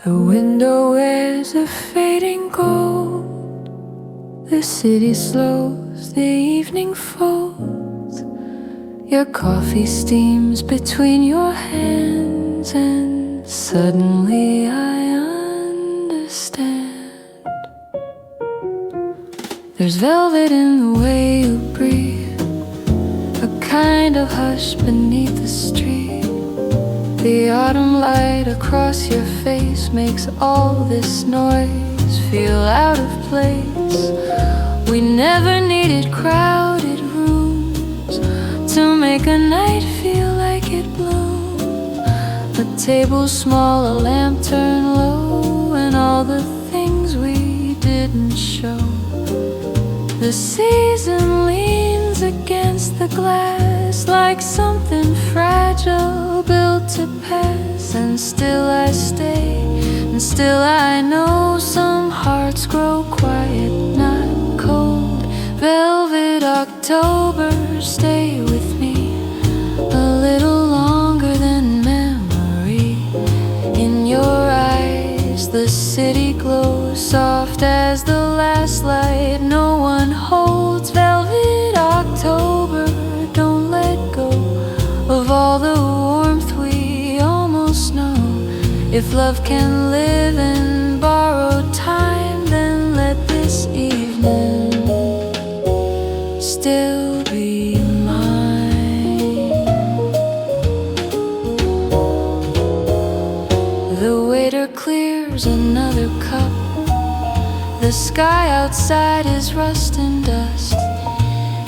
The window is a fading gold. The city slows, the evening folds. Your coffee steams between your hands, and suddenly I understand. There's velvet in the way you breathe, a kind of hush beneath the street. The autumn light across your face makes all this noise feel out of place. We never needed crowded rooms to make a night feel like it bloomed. A table small, a lamp turned low, and all the things we didn't show. The season leans against the glass like something fragile built to pass. And still I stay, and still I know some hearts grow quiet, not cold. Velvet October, stay with me a little longer than memory. In your eyes the city glows, soft as the last light no one holds. Velvet October, don't let go of all the warmth we almost know. If love can live in borrowed time, then let this evening still be mine. The waiter clears another cup. The sky outside is rust and dust,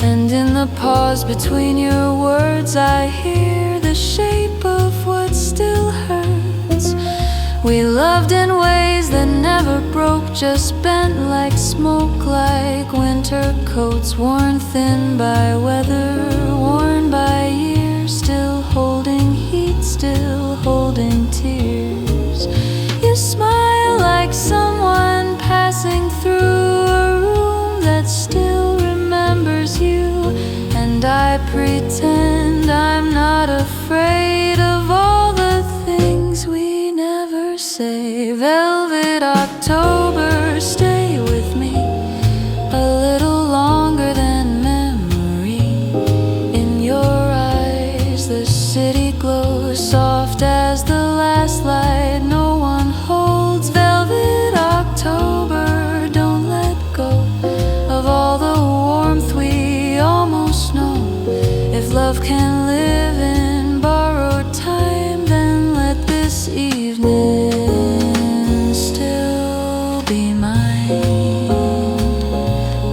and in the pause between your words I hear the shape of what still hurts. We loved in ways that never broke, just bent like smoke, like winter coats worn thin by weather, worn by years, still holding heat, still holding tears. You smile like someone passing through a room that still remembers you, and I pretend I'm not afraid of all the things we never say. Velvet October, stay with me a little longer than memory. In your eyes the city glows, soft as the last light no one holds. Velvet October, don't let go of all the warmth we almost know. If love can live in borrowed time, then let this evening still be mine.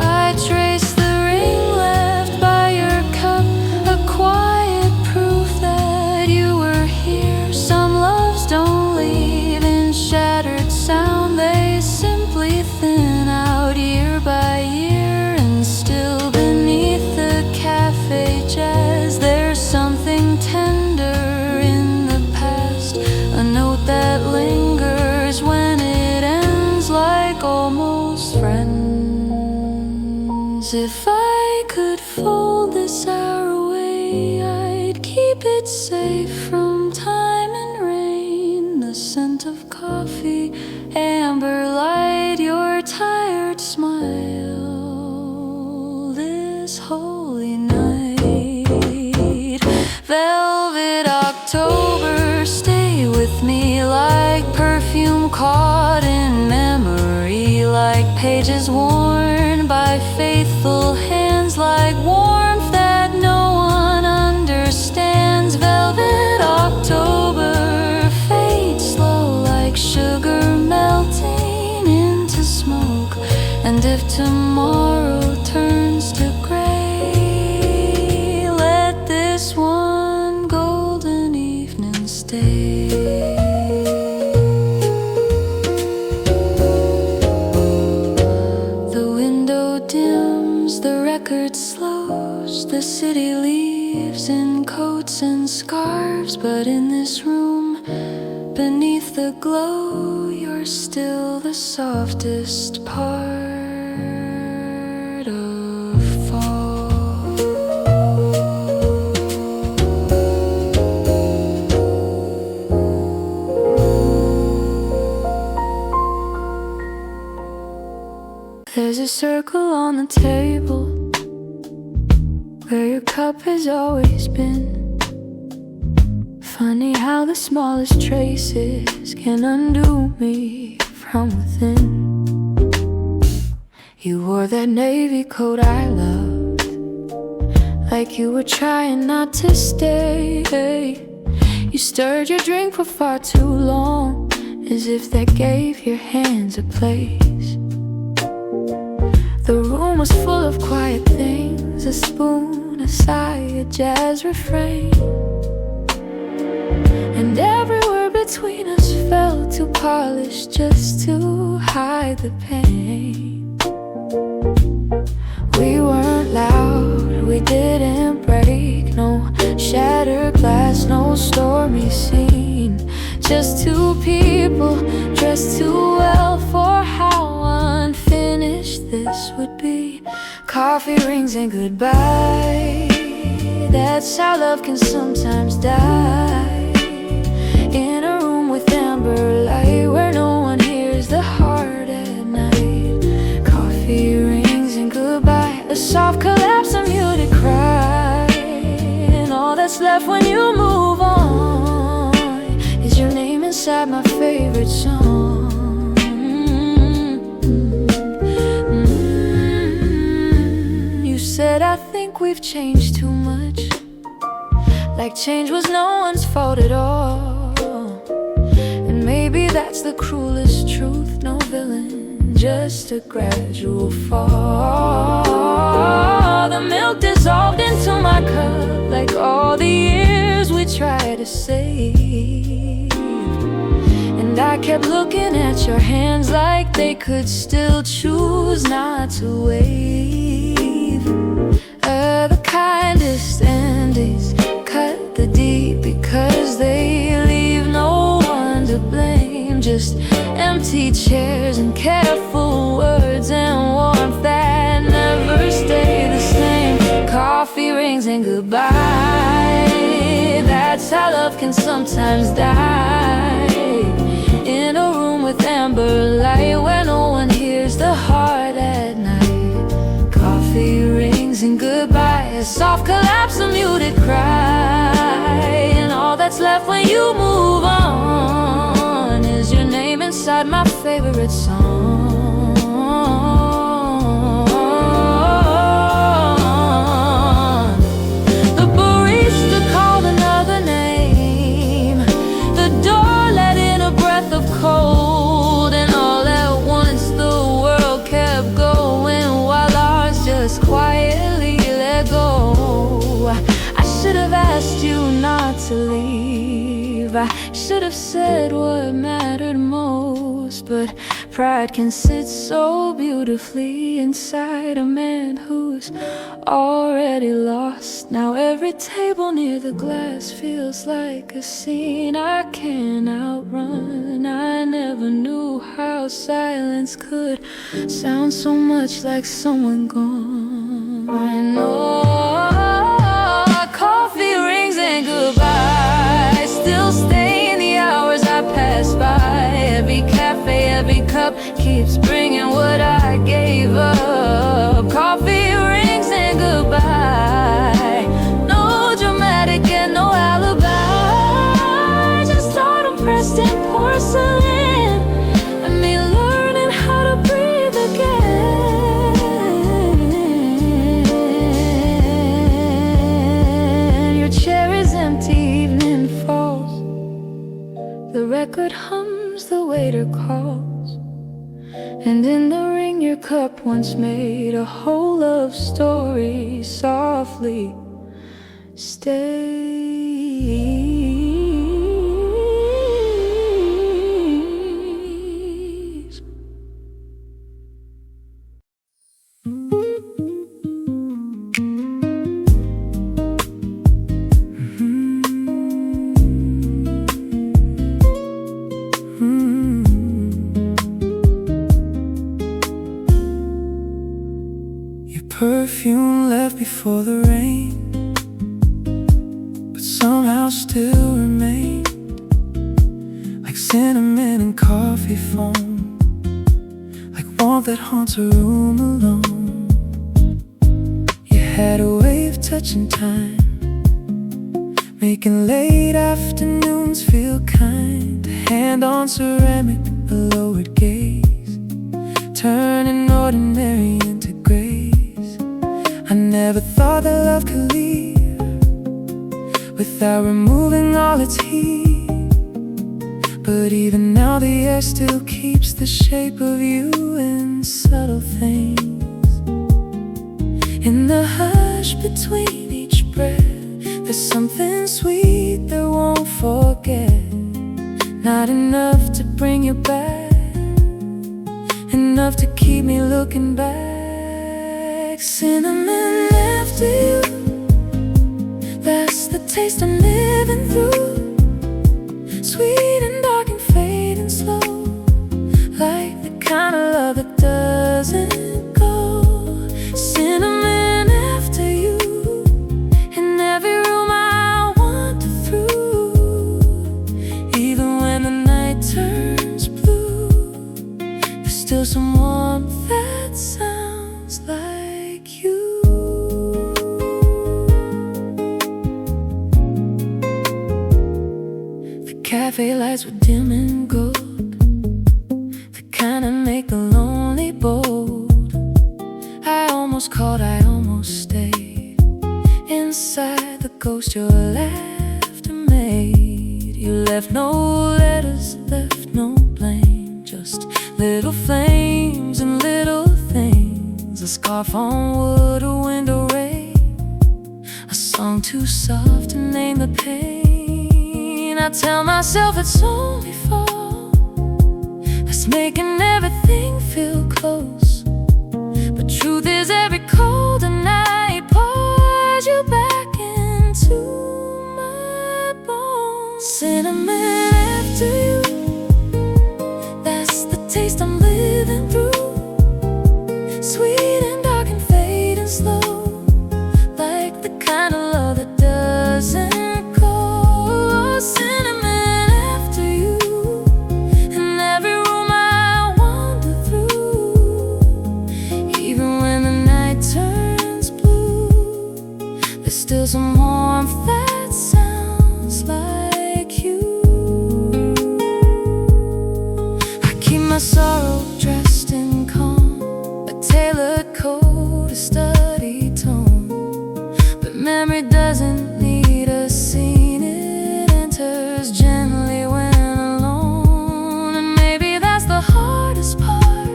I trace the ring left by your cup, a quiet proof that you were here. Some loves don't leave in shattered sound, they simply thin out year by year. And still beneath the cafe jazz there's something tender in the past, a note that lingers when it ends, like almost friends. If I could fold this hour away, I'd keep it safe from time and rain. The scent of coffee, amber light, your tired smile, this holy night. Velvet October, stay with me like perfume caught in memory, like pages worn by faithful hands, like warmth that no one understands. Velvet October, fade slow like sugar melting into smoke. And if tomorrow turns to gray, let this one golden evening stay. The window dims, the record slows, the city leaves in coats and scarves. But in this room, beneath the glow, you're still the softest part of fall. There's a circle on the table where your cup has always been. Funny how the smallest traces can undo me from within. You wore that navy coat I loved, like you were trying not to stay. You stirred your drink for far too long, as if that gave your hands a place. The room was full of quiet things, a spoon, a sigh, a jazz refrain. And every word between us felt too polished just to hide the pain. We weren't loud, we didn't break, no shattered glass, no stormy scene. Just two people dressed too well for how unfinished this would be. Coffee rings and goodbye, that's how love can sometimes die. In a room with amber light, where no one hears the heart at night. Coffee rings and goodbye, a soft collapse, a muted cry. And all that's left when you move on is your name inside my favorite song. You said, I think we've changed too much, like change was no one's fault at all. And maybe that's the cruelest truth, no villain, just a gradual fall. The milk dissolved into my cup, like all the years we tried to save. And I kept looking at your hands like they could still choose not to wave. The kindest endings cut the deep because they leave no one to blame. Just empty chairs and careful words and warmth that never stay the same. Coffee rings and goodbye, that's how love can sometimes die. In a room with amber light, where no one hears the heart at night. Coffee rings and goodbye, a soft collapse, a muted cry. And all that's left when you move on is your name inside my favorite song. The barista called another name, the door let in a breath of cold. And all at once the world kept going while ours just quietly let go. I should have asked you not to leave, I should have said what mattered most. But pride can sit so beautifully inside a man who's already lost. Now every table near the glass feels like a scene I can't outrun. I never knew how silence could sound so much like someone gone. I know coffee rings and goodbye still stay in the hours I pass by. Every cafe, every cup keeps bringing what I gave up. Coffee rings and goodbye, no dramatic and no alibi, just autumn pressed in porcelain, and me learning how to breathe again. Your chair is empty, evening falls, the record hums, the waiter calls, and in the ring your cup once made a whole love story softly stays. Perfume left before the rain, but somehow still remained, like cinnamon and coffee foam, like warm smell that haunts a room alone. You had a way of touching time, making late afternoons feel kind. A hand on ceramic, a lowered gaze, turning ordinary into grace. I never thought that love could leave without removing all its heat. But even now the air still keeps the shape of you in subtle things. In the hush between each breath, there's something sweet that won't forget. Not enough to bring you back, enough to keep me looking back. Cinnamon after you, that's the taste I'm living through. Sweet and dark and fading slow, like the kind of love that doesn't go. Cinnamon after you, in every room I wander through. Even when the night turns blue, there's still some warmth that sounds like you. Cafe lights were dim and gold, the kind that make the lonely bold. I almost called, I almost stayed inside the ghost your laughter made. You left no letters, left no blame, just little flames and little things. A scarf on wood, a window rain, a song too soft to name the pain. I tell myself it's only fall, that's making everything feel close. But truth is every colder night pours you back into my bones. Cinnamon after you, that's the taste I'm living through. Sweet and dark and fading slow, like the kind of love that doesn't go. Cinnamon after you, in every room I wander through. Even when the night turns blue, there's still some warmth that sounds like you. I keep my sorrow dressed in calm, a tailored coat, a study tone. But memory doesn't need a scene, it enters gently when alone. And maybe that's the hardest part,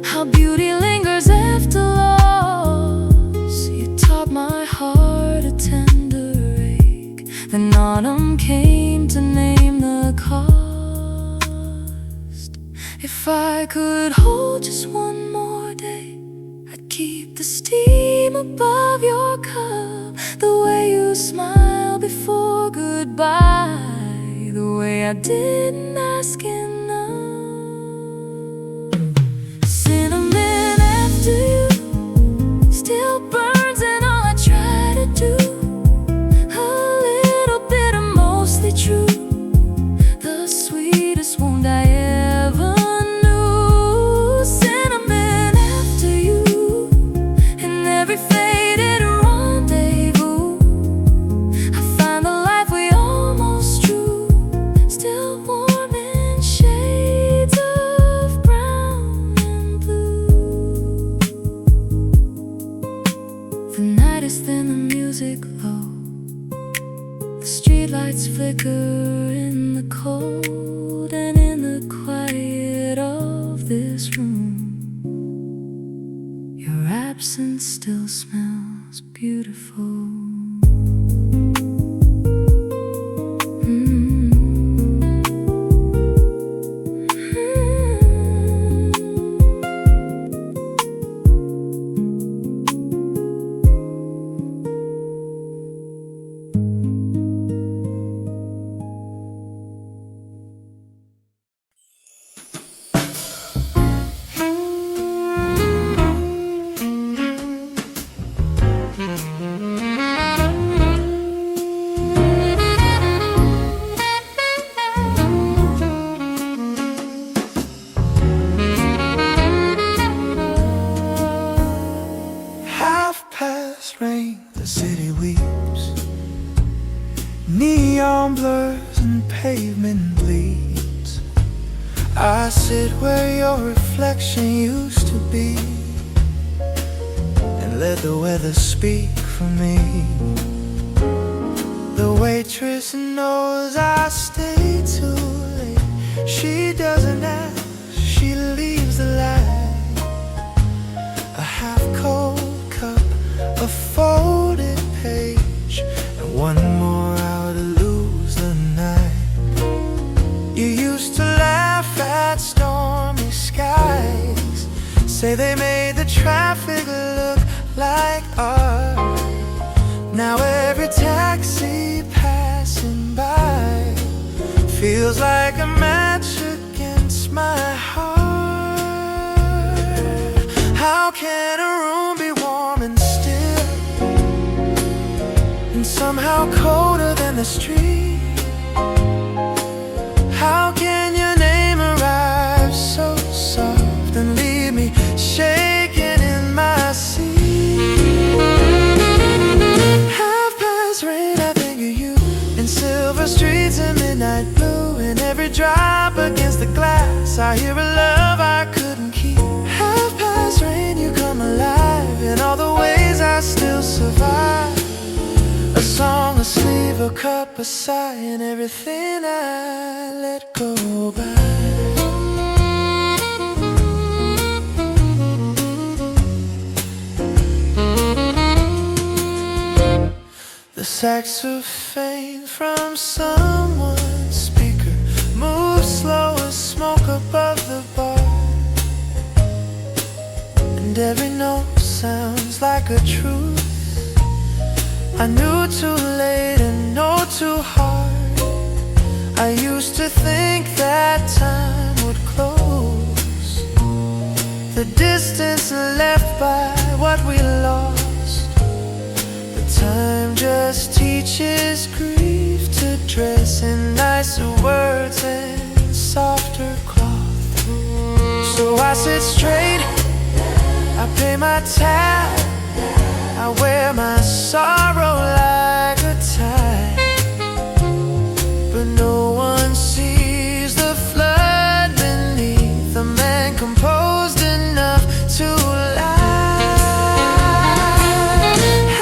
how beauty lingers after loss. You taught my heart a tender ache, then autumn came to name the cost. If I could hold just one more day, I'd keep the steam above your cup, the way you smile before goodbye, the way I didn't ask enough. Cinnamon after you still burns in all I try to do. A little bit of mostly true, the sweetest wound I ever knew. Cinnamon after you, in every faded rendezvous, I find the life we almost drew, still warm and shared. wind bleeds. I sit where your reflection used to be and let the weather speak for me. The waitress knows I stay too late. She doesn't ask, she leaves the light. A half-cold cup, a folded page, and one more hour to lose the night. You used to laugh at stormy skies, say they made the traffic look like art. Now every taxi passing by feels like a match against my heart. How can a room be warm and still, and somehow colder than the street? How can your name arrive so soft and leave me shaking in my seat? Half past rain, I think of you in silver streets and midnight blue. And every drop against the glass, I hear a love I couldn't keep. Half past rain, you come alive in all the ways I still survive. A song, a sleeve, a cup, a sigh, and everything I let go by. The saxophone from someone's speaker moves slow as smoke above the bar, and every note sounds like a truth I knew too late and know too hard. I used to think that time would close the distance left by what we lost. But time just teaches grief to dress in nicer words and softer cloth. So I sit straight, I pay my tab, I wear my sorrow like a tie. But no one sees the flood beneath a man composed enough to lie.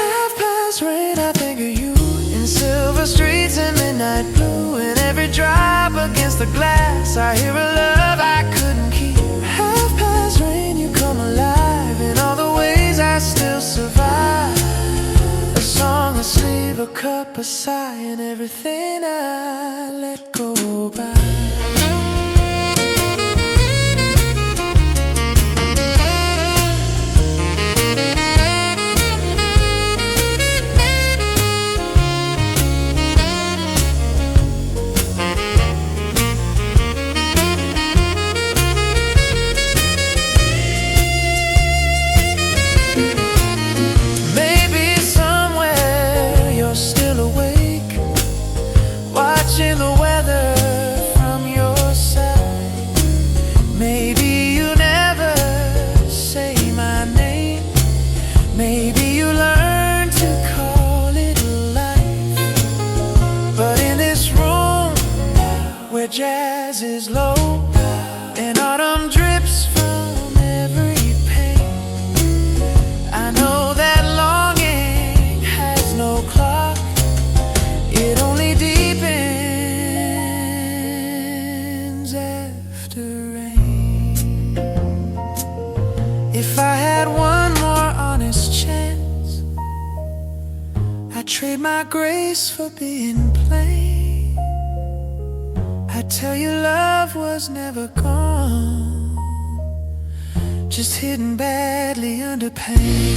Half past rain, I think of you in silver streets and midnight blue. And every drop against the glass, I hear a love I couldn't keep. Half past rain, you come alive in all the ways I still survive. A song, a sleeve, a cup, a sigh, and everything I let go by. Watching the weather from your side. Maybe you never say my name. Maybe you learn to call it life. But in this room where jazz is low and autumn drips from every pane, I know that longing has no clock. It only deepens after rain. If I had one more honest chance, I'd trade my grace for being plain. I'd tell you love was never gone, just hidden badly under pain.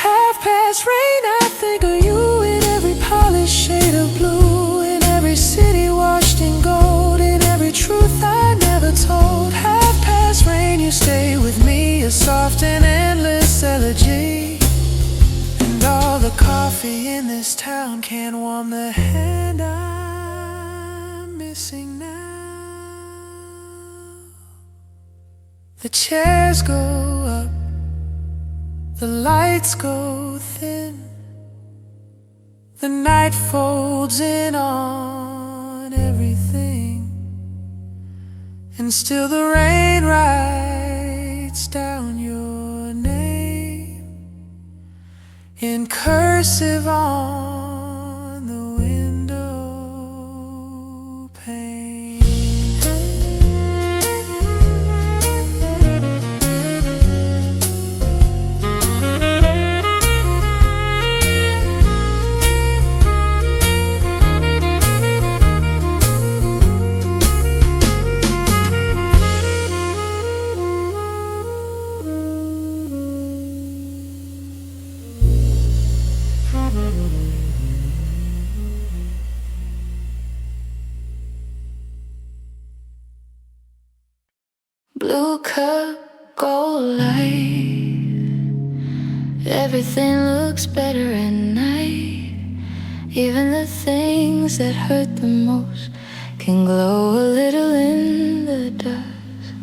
Half past rain, I think of you in every polished shade of blue, in every city washed in gold, in every truth I never told. Half past rain, you stay with me, a soft and endless elegy. And all the coffee in this town can't warm the hand I'm missing now. The chairs go up, the lights go thin, the night folds in on and still the rain writes down your name in cursive on the window pane. Blue cup, gold light. Everything looks better at night. Even the things that hurt the most can glow a little in the dusk.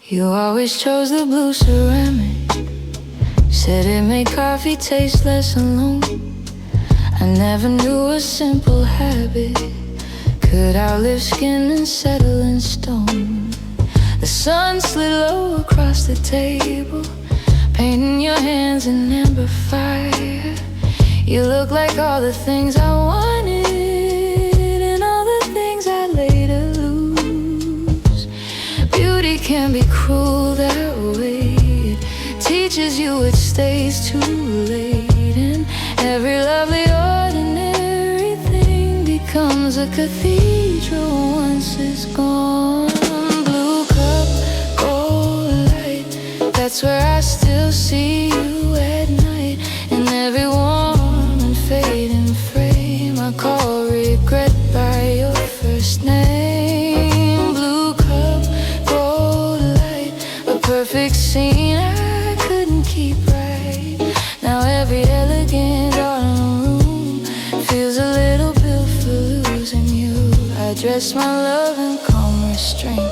You always chose the blue ceramic. Said it made coffee taste less alone. I never knew a simple habit could outlive skin and settle in stone. The sun slid low across the table, painting your hands in amber fire. You look like all the things I wanted and all the things I later lose. Beauty can be cruel that way. It teaches you it stays too late, and every lovely ordinary thing becomes a cathedral once it's gone. That's where I still see you at night. In every warm and fading frame I call regret by your first name. Blue cup, gold light, a perfect scene I couldn't keep right. Now every elegant autumn room feels a little built for losing you. I dress my love in calm restraint,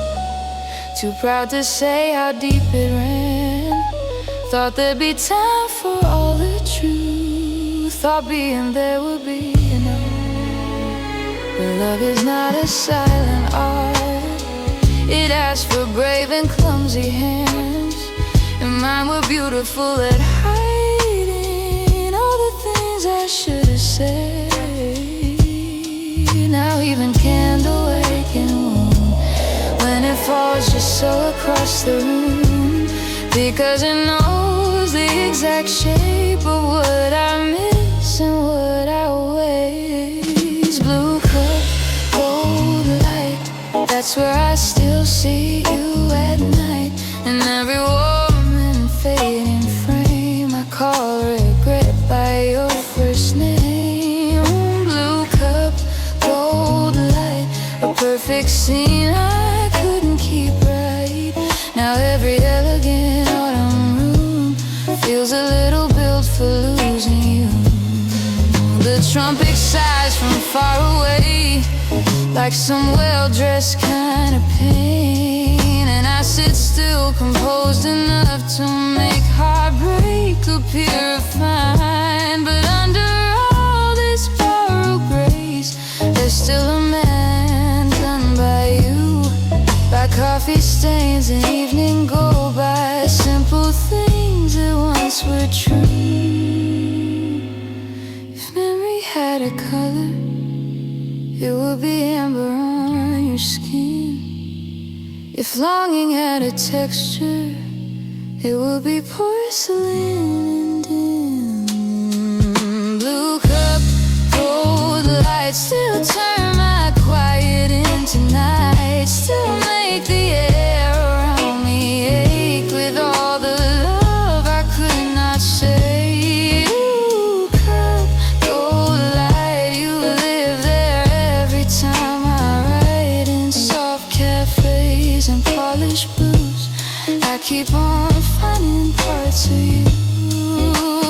too proud to say how deep it ran. Thought there'd be time for all the truth. Thought being there would be enough. But love is not a silent art. It asks for brave and clumsy hands, and mine were beautiful at hiding all the things I should have said. Now even candlewick can wound when it falls just so across the room, because it knows the exact shape of what I miss and what I waste. Blue cup, gold light, that's where I still see you at night. In every warm and fading frame I call regret by your first name. Blue cup, gold light, a perfect scene I couldn't keep right. Now every elegant autumn room feels a little built for losing you. The trumpet sighs from far away, like some well-dressed kind of pain, and I sit still, composed enough to make heartbreak appear refined. But under all this borrowed grace, there's still a man done by you, by coffee stains and evening go by, simple things that once were true. If memory had a color, it would be amber on your skin. If longing had a texture, it would be porcelain and dim. Blue cup, gold light, still turn my quiet into night, still make the air around me ache with all the love I could not say. Blue cup, gold light, you live there every time I write, in soft cafes and polished blues. I keep on finding parts of you.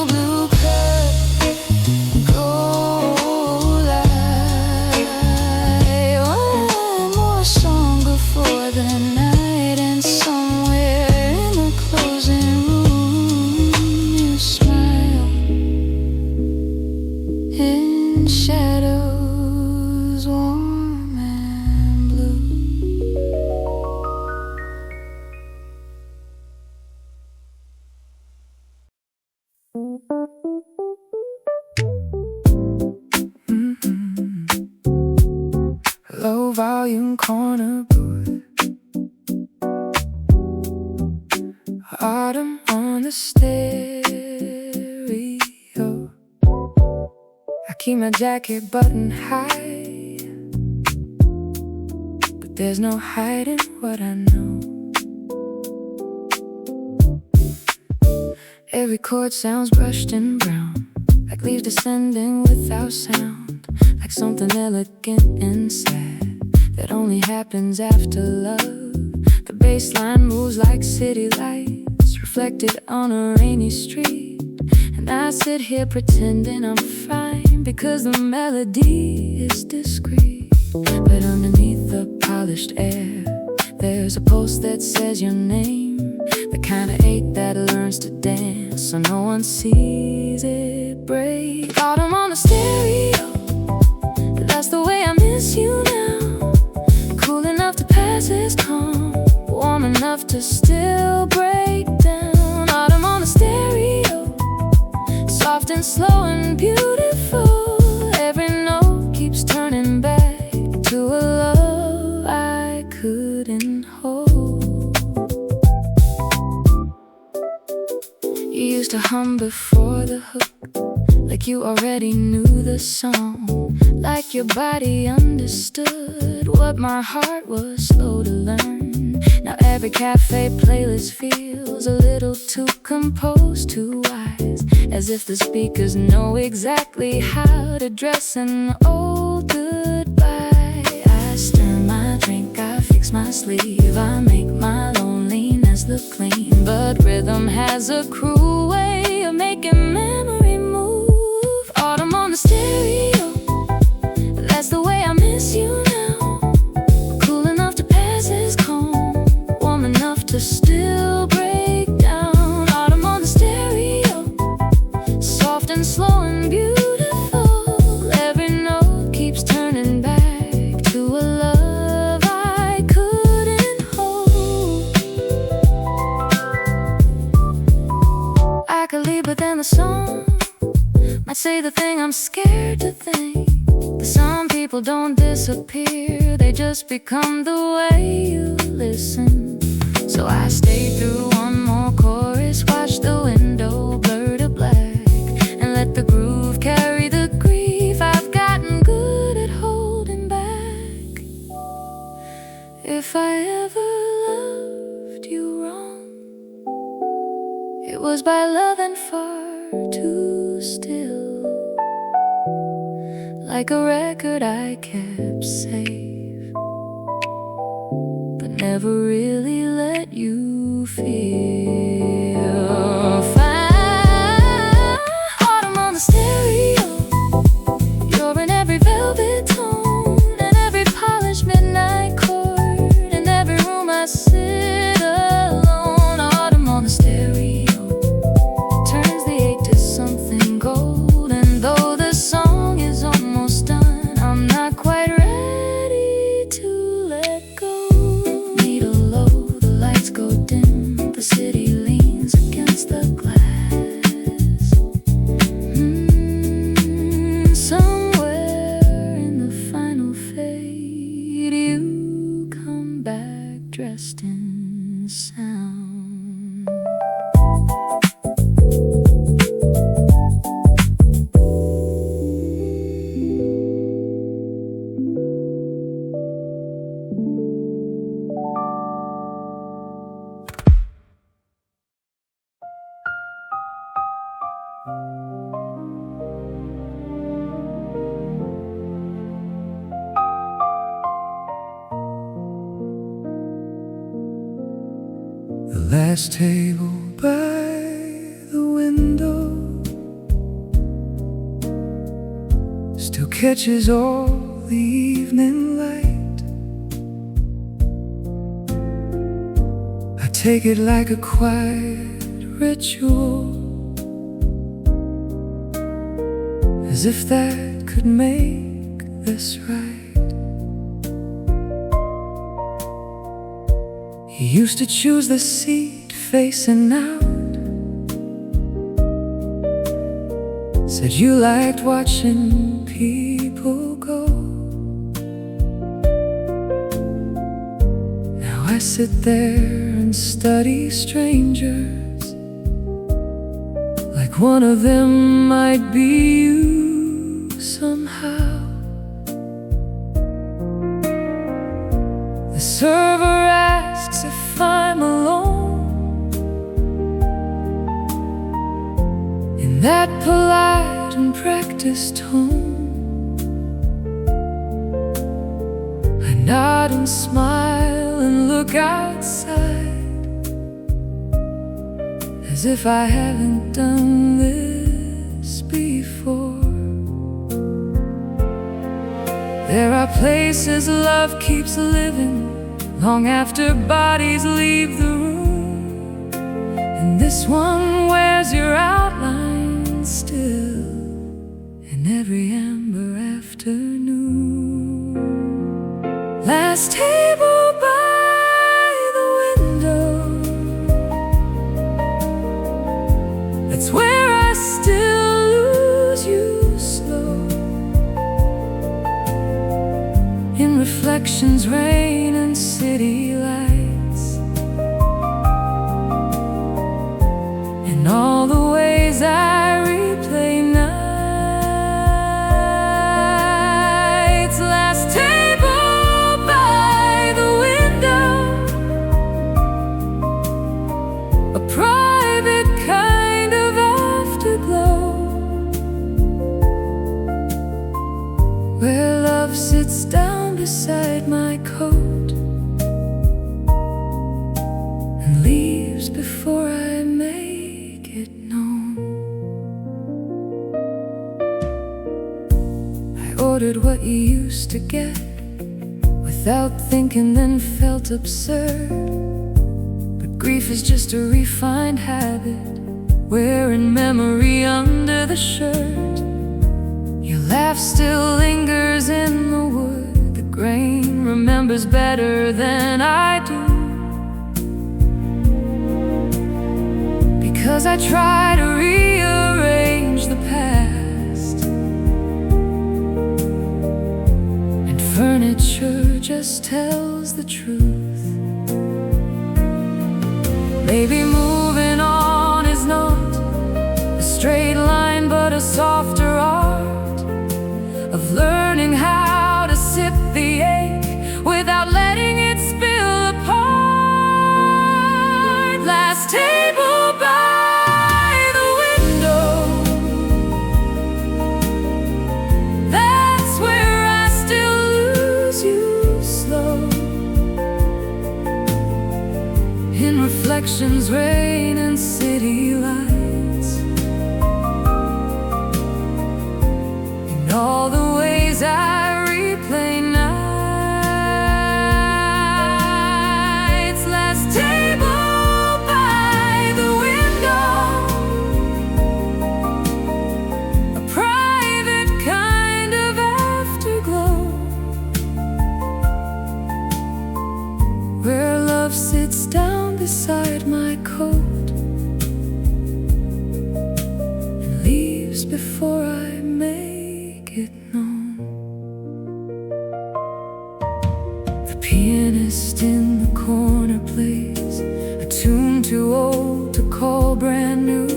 Blue cup, gold light, one more song before the night, and somewhere in the closing room you smile in shadows warm and blue. volume corner booth. Autumn on the stereo. I keep my jacket buttoned high, but there's no hiding what I know. Every chord sounds brushed and brown, like leaves descending without sound, like something elegant and sad that only happens after love. The bass line moves like city lights reflected on a rainy street, and I sit here pretending I'm fine because the melody is discreet. But underneath the polished air, there's a post that says your name, the kind of ache that learns to dance so no one sees it break. Autumn on the stereo, that's the way I miss you now. Cool enough to pass as calm, warm enough to still break down. Autumn on the stereo, soft and slow and beautiful. Every note keeps turning back to a love I couldn't hold. You used to hum before the hook, like you already knew the song, like your body understood what my heart was slow to learn. Now every cafe playlist feels a little too composed, too wise, as if the speakers know exactly how to dress an old goodbye. I stir my drink, I fix my sleeve, I make my loneliness look clean. But rhythm has a cruel way of making memory move. Autumn on the stereo, that's the way I miss you now. Cool enough to pass as calm, warm enough to still break down. Autumn on the stereo, soft and slow and beautiful. Every note keeps turning back to a love I couldn't hold. I could leave, but then the song might say the thing I'm scared to think. Some people don't disappear, they just become the way you listen. So I stay through one more chorus, watch the window blur to black, and let the groove carry the grief. I've gotten good at holding back. If I ever loved you wrong, it was by loving far too still, like a record I kept safe, but never really let you feel fine. Autumn on the stereo, you're in every velvet tone, and every polished midnight chord, in every room I sit alone. Autumn on the stereo turns the ache to something gold, and though the song is almost done, I'm not quite ready to let go. Needle low, the lights go dim, the city leans against the glass. Somewhere in the final fade, you come back dressed in sound. The last table by the window still catches all the evening light. I take it like a quiet ritual, as if that could make this right. You used to choose the seat facing out, said you liked watching people go. I sit there and study strangers, like one of them might be you somehow. The server asks if I'm alone, in that polite and practiced tone. I nod and smile and look outside, as if I haven't done this before. There are places love keeps living long after bodies leave the room, and this one wears your outline still in every amber afternoon. Last table by the window, that's where I still lose you slow. In reflections, rain and city lights, and all the ways I replay nights. Last table by the window, a private kind of afterglow, where love sits down beside my coat and leaves before I make it known. I ordered what you used to get without thinking, then felt absurd. But grief is just a refined habit, wearing memory under the shirt. Your laugh still lingers in the wood, the grain remembers better than I do, because I try to rearrange the past, and furniture just tells the truth. Maybe moving on is not a straight line, but a softer art of learning how to sip the ache without letting it spill apart. Last table by the window, that's where I still lose you slow. In reflections, rain and city lights, and all the ways I replay nights. Last table by the window, a private kind of afterglow, where love sits down beside my coat and leaves before I make it known. The pianist in the corner plays a tune too old to call brand new,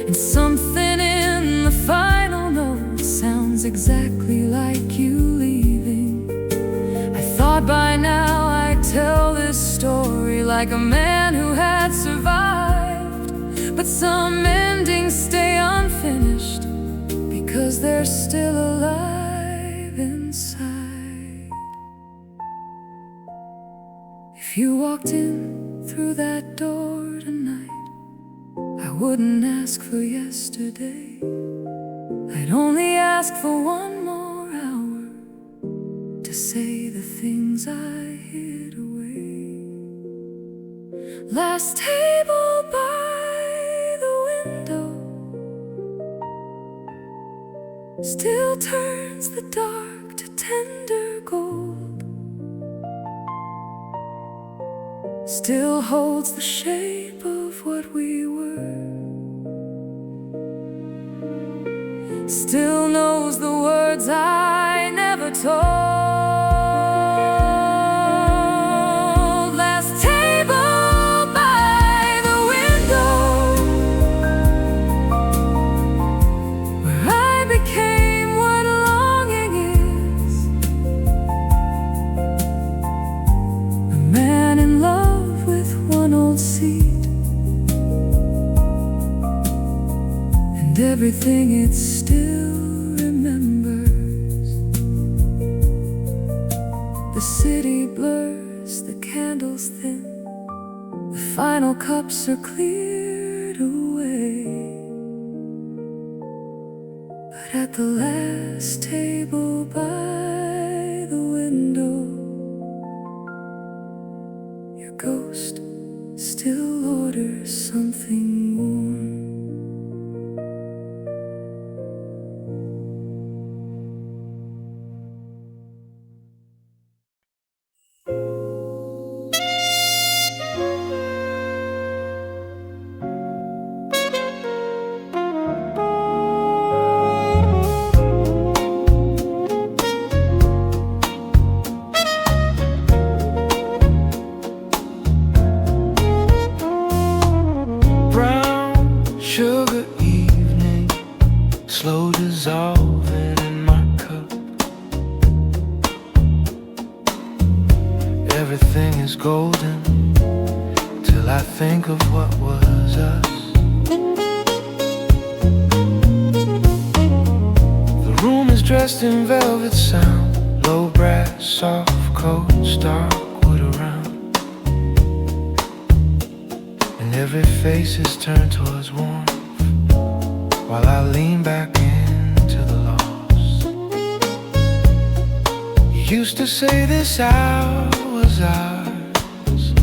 and something in the final note sounds exactly like you leaving. I thought by now I'd tell this story like a man who had survived, but some endings stay unfinished because they're still alive inside. If you walked in through that door tonight, I wouldn't ask for yesterday. I'd only ask for one more hour to say the things I hid away. Last table by the window still turns the dark to tender gold, still holds the shape of what we were, still knows the words I never told. Last everything it still remembers. The city blurs, the candles thin, the final cups are cleared away. But at the last table by the window, your ghost still orders something warm. Sugar evening, slow dissolving in my cup. Everything is golden till I think of what was us. The room is dressed in velvet sound, low brass, soft coats, dark wood around. Every face is turned towards warmth, while I lean back into the loss. You used to say this hour was ours,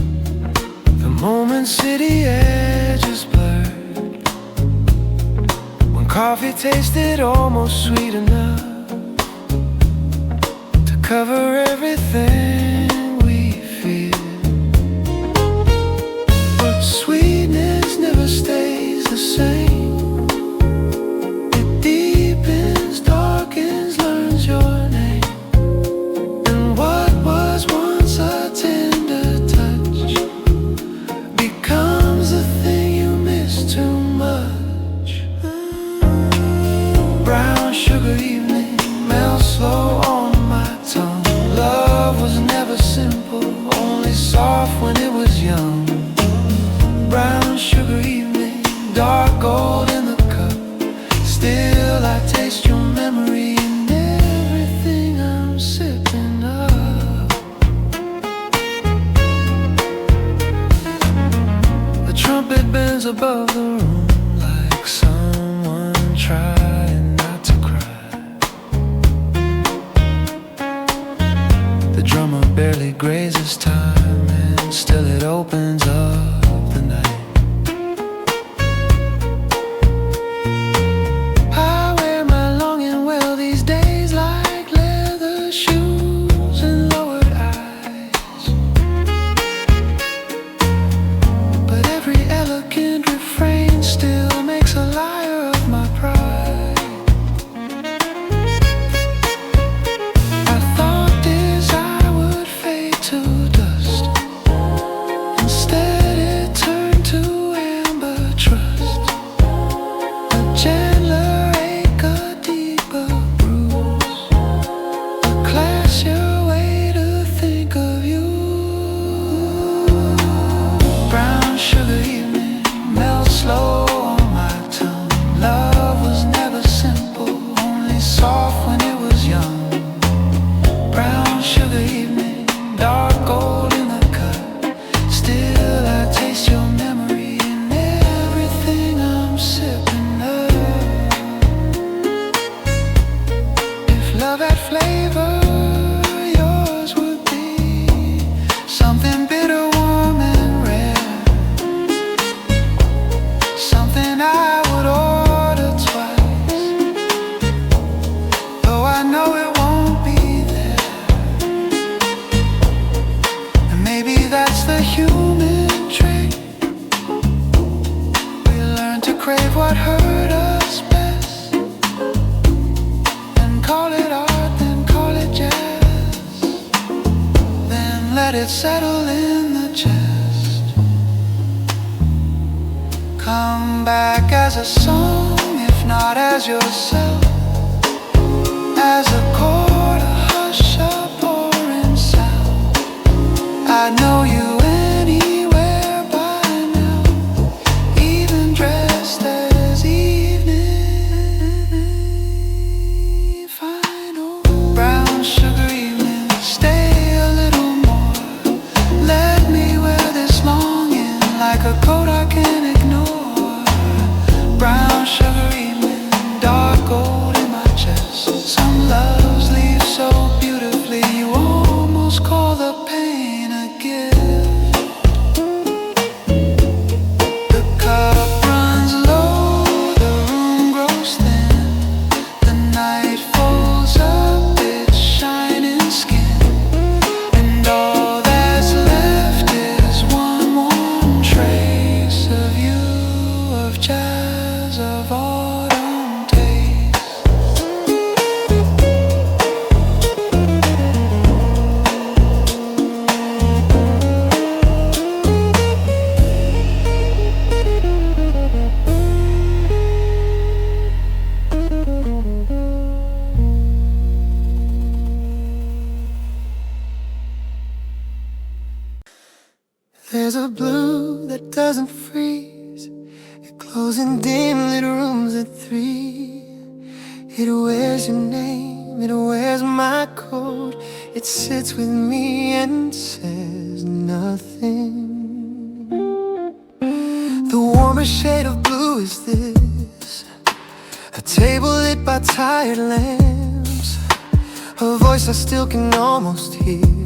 the moment city edges blurred, when coffee tasted almost sweet enough to cover everything we fear. Sweetness never stays the same. It deepens, darkens, learns your name. And what was once a tender touch becomes a thing you miss too much. Brown sugar evening melts slow on my tongue. Love was never simple, only soft when it was young. Brown sugar evening, dark gold in the cup. Still I taste your memory in everything I'm sipping up. The trumpet bends above the room like someone trying not to cry. The drummer barely grazes time, and still it opens up the night. I wear my longing well these days like leather shoes and lowered eyes. But every elegant refrain still makes a liar of my pride. I thought desire would fade to dust. Instead it turned to amber trust. A gentler ache, a deeper bruise, a classier way to think of you. Brown sugar evening melts slow on my tongue. Love was never simple, only soft when it was young. Brown sugar evening, dark gold in the cup. Still I taste your memory in everything I'm sipping up. If love had flavor, yours would be something bitter, warm and rare. Something I would order twice, though I know it won't be there. And maybe that's the human trait. We learn to crave what hurt us best, and call it art, then call it jazz, then let it settle in the chest. Come back as a song, if not as yourself, as a chord, a hush, a pouring sound. I know you anywhere by now, even dressed as evening. a coat I can ignore. Brown sugary mint, dark gold in my chest. Some loves leave so beautifully, you almost call the pain a gift. The cup runs low, the room grows thin. The night folds up its shining skin, and all that's left is one warm trace of you, of jazz, of autumn taste. There's a blue that doesn't freeze. It glows in dim lit rooms at 3. It wears your name, it wears my coat. It sits with me and says nothing. The warmest shade of blue is this, a table lit by tired lamps, a voice I still can almost hear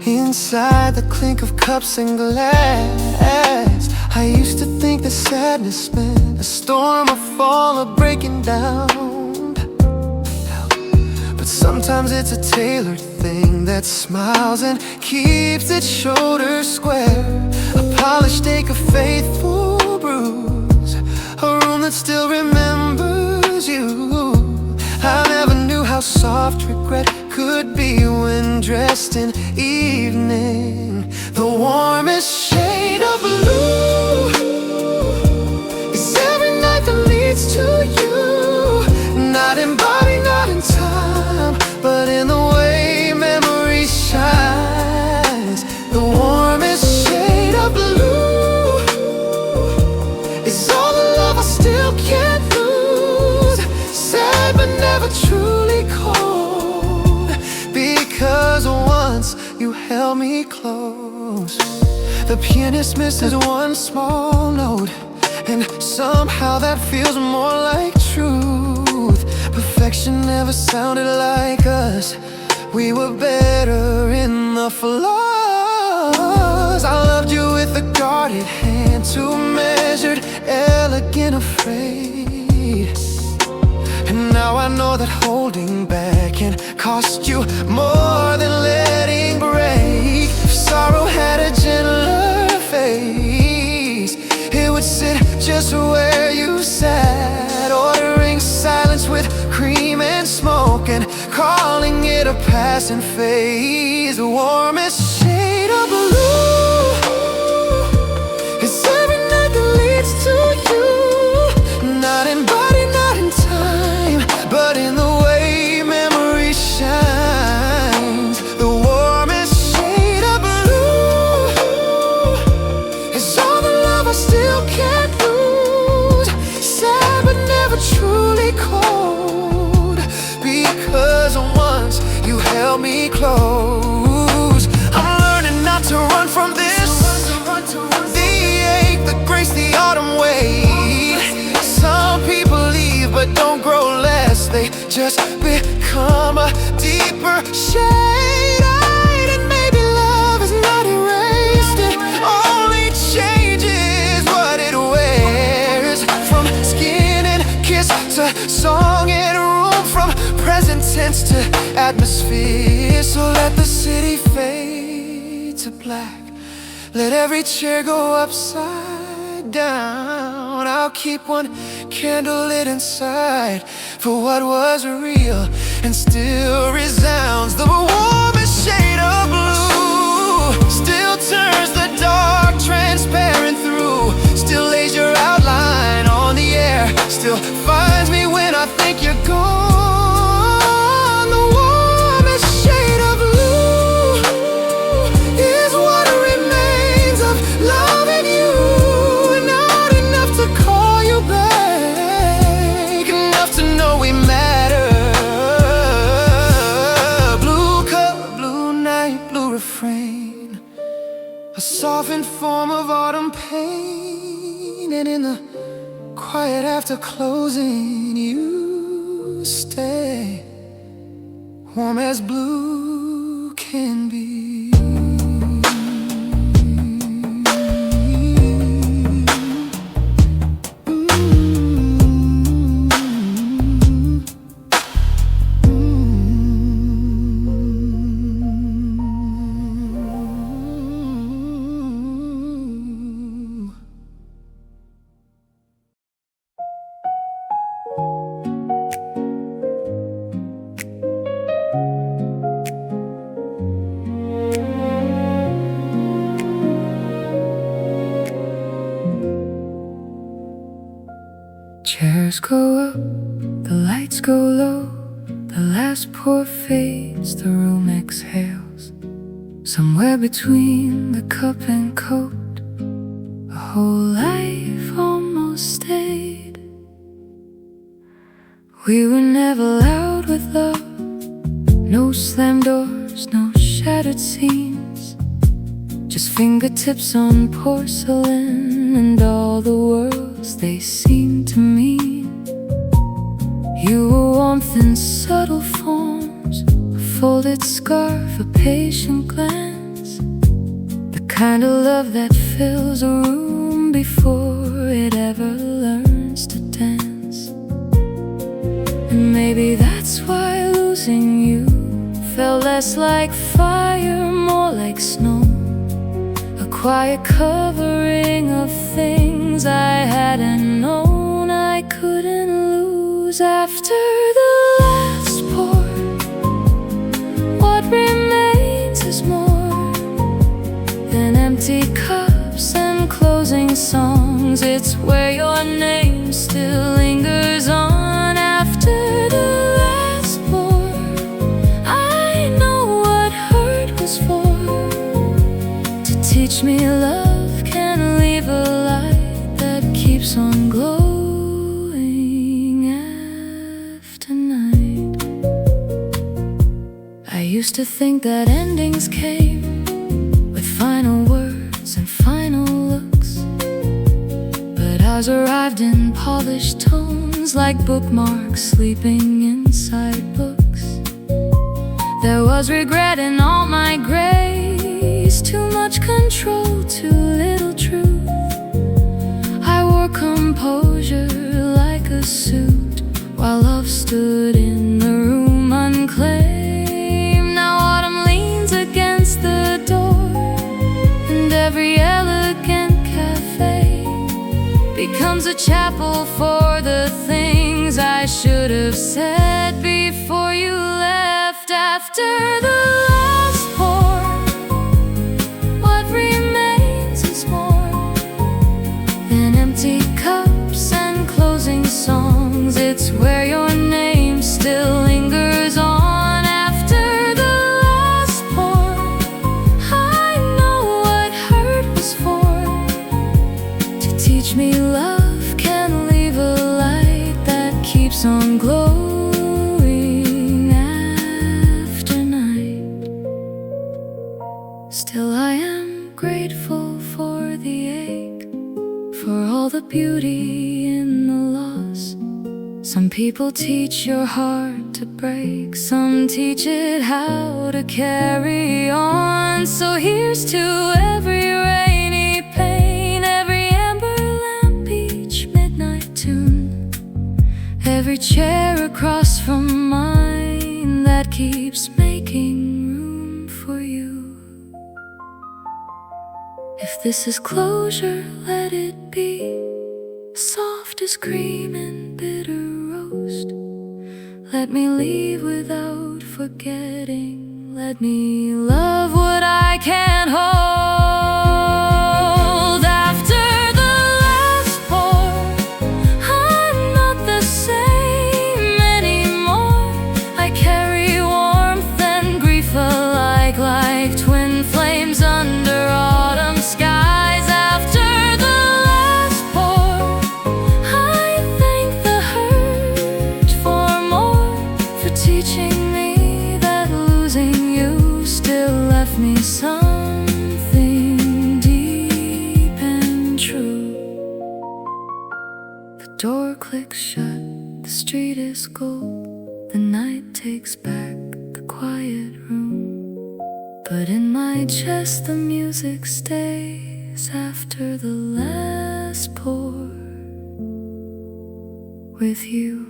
inside the clink of cups and glass. I used to think that sadness meant a storm, a fall, a breaking down. But sometimes it's a tailored thing that smiles and keeps its shoulders square. A polished ache, a faithful bruise, a room that still remembers you. I never knew how soft regret could be when dressed in evening. The warmest shade of blue is every night that leads to you. Not in body, not in time, but in the way memory shines. The warmest shade of blue is all the love I still can't lose. Sad but never truly cold, because once you held me close. The pianist misses one small note, and somehow that feels more like truth. Perfection never sounded like us. We were better in the flaws. I loved you with a guarded hand, too measured, elegant, afraid. And now I know that holding back can cost you more than letting break. If sorrow had a gentler face, it would sit just where you sat, ordering silence with cream and smoke and calling it a passing phase. The warmest shade of blue is every night that leads to you. Not in body, not in time, but in the way memory shines. The warmest shade of blue is all the love I still can't lose. Sad but never truly cold, because once you held me close. I'm learning not to run from this, the ache, the grace, the autumn wait. Some people leave but don't grow less, they just become a deeper shade. And maybe love is not erased, it only changes what it wears. From skin and kiss to song and room, from present tense to atmosphere. So let the city fade to black, let every chair go upside down. I'll keep one candle lit inside for what was real and still resounds. The warmest shade of blue still turns the dark transparent through, still lays your outline on the air, still finds me when I think you're gone. The warmest shade of blue is what remains of loving you, not enough to call you back, enough to know we matter. Blue cup, blue night, blue refrain. a softened form of autumn pain. And in the quiet after closing, you stay warm as blue can be. Chairs go up, the lights go low, the last pour fades, the room exhales. Somewhere between the cup and coat, a whole life almost stayed. We were never loud with love, no slammed doors, no shattered scenes, just fingertips on porcelain and all the worlds they seemed to mean. You were warmth in subtle forms, a folded scarf, a patient glance, the kind of love that fills a room before it ever learns to dance. And maybe that's why losing you felt less like fire, more like snow, a quiet covering of things I hadn't known I couldn't lose. After the last pour, what remains is more than empty cups and closing songs. It's where your name still lingers on. After the last pour, I know what hurt was for, to teach me love can leave a light that keeps on glowing after night. I used to think that endings came with final words and final looks, but ours arrived in polished tones, like bookmarks sleeping inside books. There was regret in all my grace, too much control, too little truth. I wore composure like a suit, while love stood in the room unclaimed. Now autumn leans against the door, and every elegant cafe becomes a chapel for the things I should have said before you left. After the last pour, what remains is more than empty cups and closing songs. It's where your name still lingers on. After the last pour, I know what hurt was for, to teach me love can leave a light that keeps on glowing after night. Still I am grateful for the ache, for all the beauty in the loss. Some people teach your heart to break, some teach it how to carry on. So here's to every rainy pain, every amber lamp, each midnight tune, every chair across from mine that keeps making room for you. If this is closure, let it be soft as cream and bitter roast. Let me leave without forgetting. Let me love what I can't hold. After the last pour, I'm not the same anymore. I carry warmth and grief alike, like twin flames under autumn skies. After the last pour, I thank the hurt for more, for teaching me that losing you still left me something click shut, the street is gold. The night takes back the quiet room. But in my chest the music stays after the last pour. With you